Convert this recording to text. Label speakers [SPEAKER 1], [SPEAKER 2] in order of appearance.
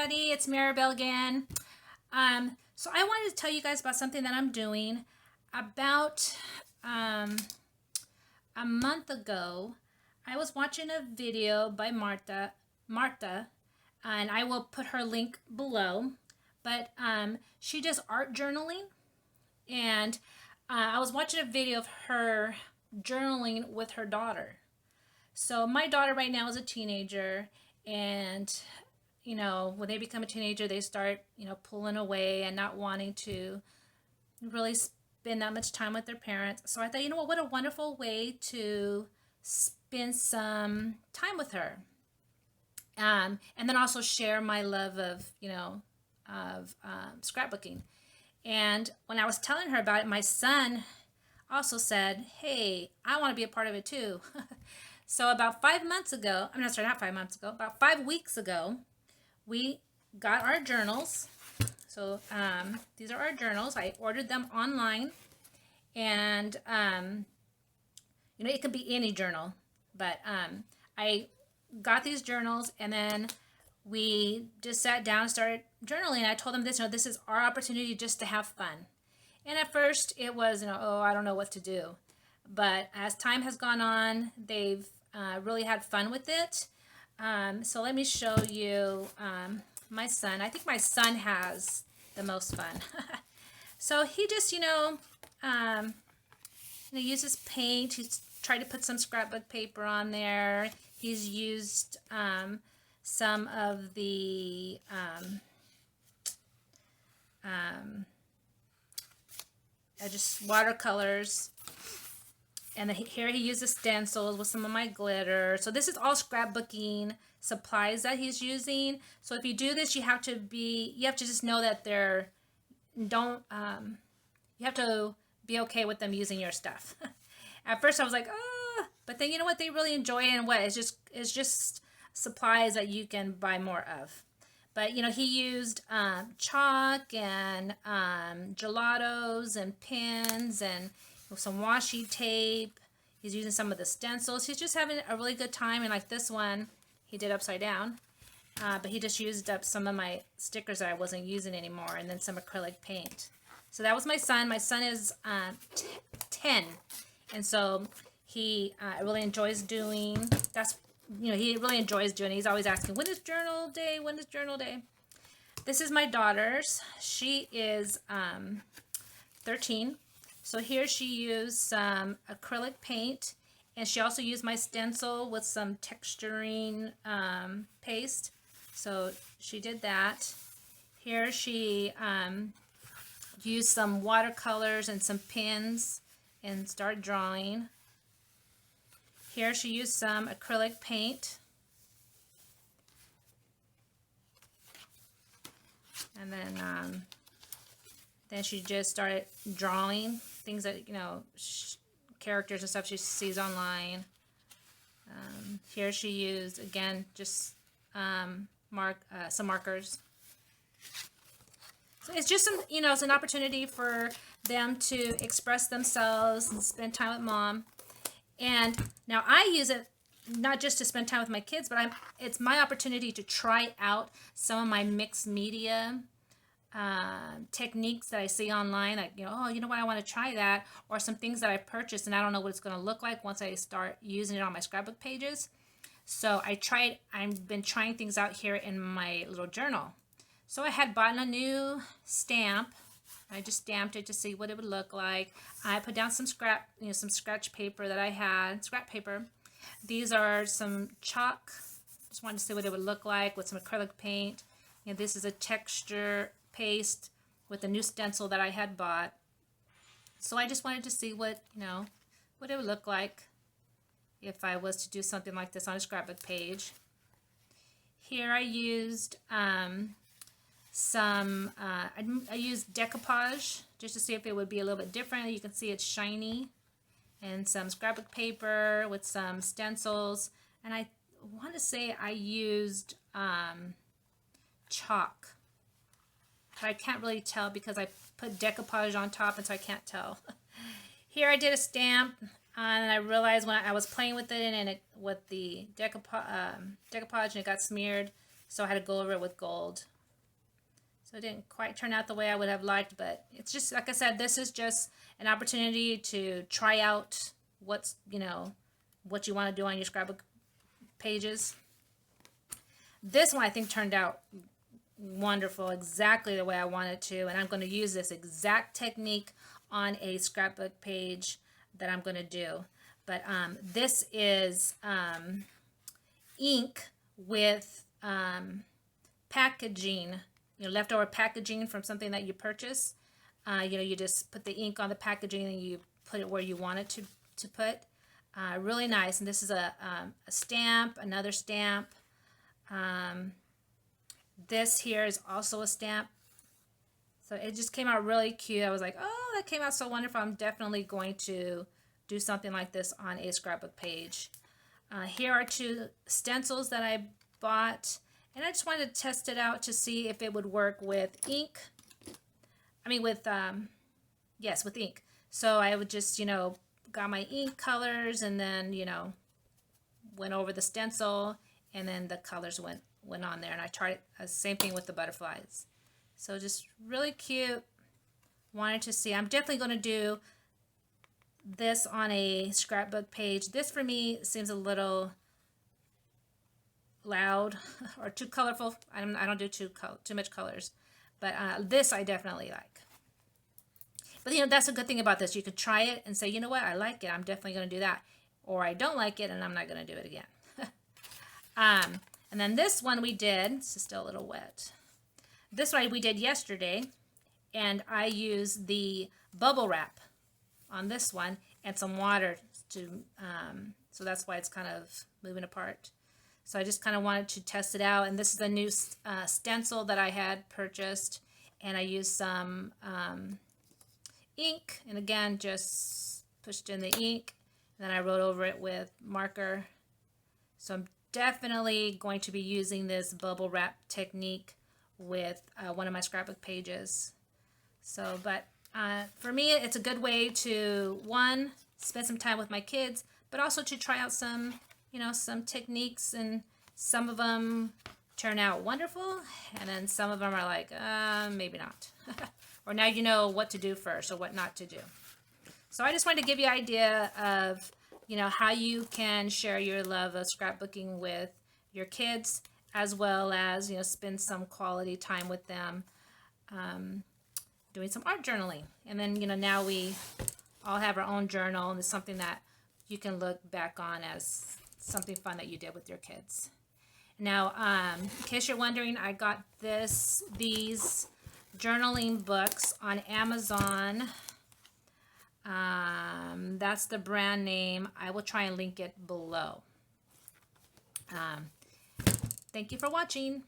[SPEAKER 1] everybody, it's Maribelle again. So I wanted to tell you guys about something that I'm doing. About a month ago, I was watching a video by Marta, and I will put her link below. But she does art journaling, and I was watching a video of her journaling with her daughter. So my daughter right now is a teenager, and when they become a teenager, they start, pulling away and not wanting to really spend that much time with their parents. So I thought, what a wonderful way to spend some time with her. And then also share my love of, scrapbooking. And when I was telling her about it, my son also said, hey, I want to be a part of it too. So about 5 months ago, I'm not sorry, not 5 months ago, about 5 weeks ago, we got our journals. So these are our journals. I ordered them online, and it could be any journal, but I got these journals, and then we just sat down and started journaling. I told them this is our opportunity just to have fun. And at first it was, oh, I don't know what to do. But as time has gone on, they've really had fun with it. So let me show you my son. I think my son has the most fun. So he just, uses paint. He's tried to put some scrapbook paper on there. He's used some of the just watercolors. And here he uses stencils with some of my glitter. So this is all scrapbooking supplies that he's using. So if you do this, you have to just know that you have to be okay with them using your stuff. At first I was like, oh, but then you know what, they really enjoy it, and it's just supplies that you can buy more of. But he used chalk and gelatos and pens and some washi tape. He's using some of the stencils. He's just having a really good time. And like this one, he did upside down. But he just used up some of my stickers that I wasn't using anymore, and then some acrylic paint. So that was my son. My son is 10. And so he really enjoys doing, he really enjoys doing it. He's always asking, when is journal day? When is journal day? This is my daughter's. She is 13. So here she used some acrylic paint, and she also used my stencil with some texturing paste. So she did that. Here she used some watercolors and some pens and started drawing. Here she used some acrylic paint. And then she just started drawing things that, characters and stuff she sees online. Here she used, again, just some markers. So it's just some, it's an opportunity for them to express themselves and spend time with mom. And now I use it not just to spend time with my kids, but it's my opportunity to try out some of my mixed media techniques that I see online, like, oh, you know what, I want to try that, or some things that I purchased and I don't know what it's going to look like once I start using it on my scrapbook pages. So I've been trying things out here in my little journal. So I had bought a new stamp. I just stamped it to see what it would look like. I put down some scratch paper that I had, scrap paper. These are some chalk. Just wanted to see what it would look like with some acrylic paint. And this is a texture paste with a new stencil that I had bought. So I just wanted to see what it would look like if I was to do something like this on a scrapbook page. Here I used I used decoupage just to see if it would be a little bit different. You can see it's shiny, and some scrapbook paper with some stencils, and I want to say I used chalk. But I can't really tell because I put decoupage on top, and so I can't tell. Here I did a stamp, and I realized when I was playing with it and with the decoupage, and it got smeared, so I had to go over it with gold. So it didn't quite turn out the way I would have liked, but it's just, like I said, this is just an opportunity to try out what's, what you want to do on your scrapbook pages. This one I think turned out wonderful, exactly the way I wanted to, and I'm going to use this exact technique on a scrapbook page that I'm going to do. But this is ink with packaging, leftover packaging from something that you purchase. You just put the ink on the packaging and you put it where you want it to put. Really nice. And this is a stamp, another stamp. This here is also a stamp. So it just came out really cute. I was like, oh, that came out so wonderful. I'm definitely going to do something like this on a scrapbook page. Here are 2 stencils that I bought. And I just wanted to test it out to see if it would work with ink. I mean with, yes, with ink. So I would just, got my ink colors and then, went over the stencil and then the colors went on there. And I tried the same thing with the butterflies. So just really cute. Wanted to see. I'm definitely going to do this on a scrapbook page. This for me seems a little loud or too colorful. I don't do too much colors, but this I definitely like. But that's a good thing about this. You could try it and say, you know what, I like it. I'm definitely going to do that. Or I don't like it and I'm not going to do it again. And then this one we did. It's still a little wet. This one we did yesterday, and I used the bubble wrap on this one and some water to. So that's why it's kind of moving apart. So I just kind of wanted to test it out. And this is a new stencil that I had purchased. And I used some ink. And again, just pushed in the ink. And then I wrote over it with marker. So I'm definitely going to be using this bubble wrap technique with one of my scrapbook pages. So, but for me, it's a good way to, one, spend some time with my kids, but also to try out some some techniques, and some of them turn out wonderful, and then some of them are like, maybe not. Or now you know what to do first or what not to do. So I just wanted to give you an idea of, how you can share your love of scrapbooking with your kids, as well as, spend some quality time with them, doing some art journaling. And then, now we all have our own journal, and it's something that you can look back on as something fun that you did with your kids. Now, in case you're wondering, I got these journaling books on Amazon. That's the brand name. I will try and link it below. Thank you for watching.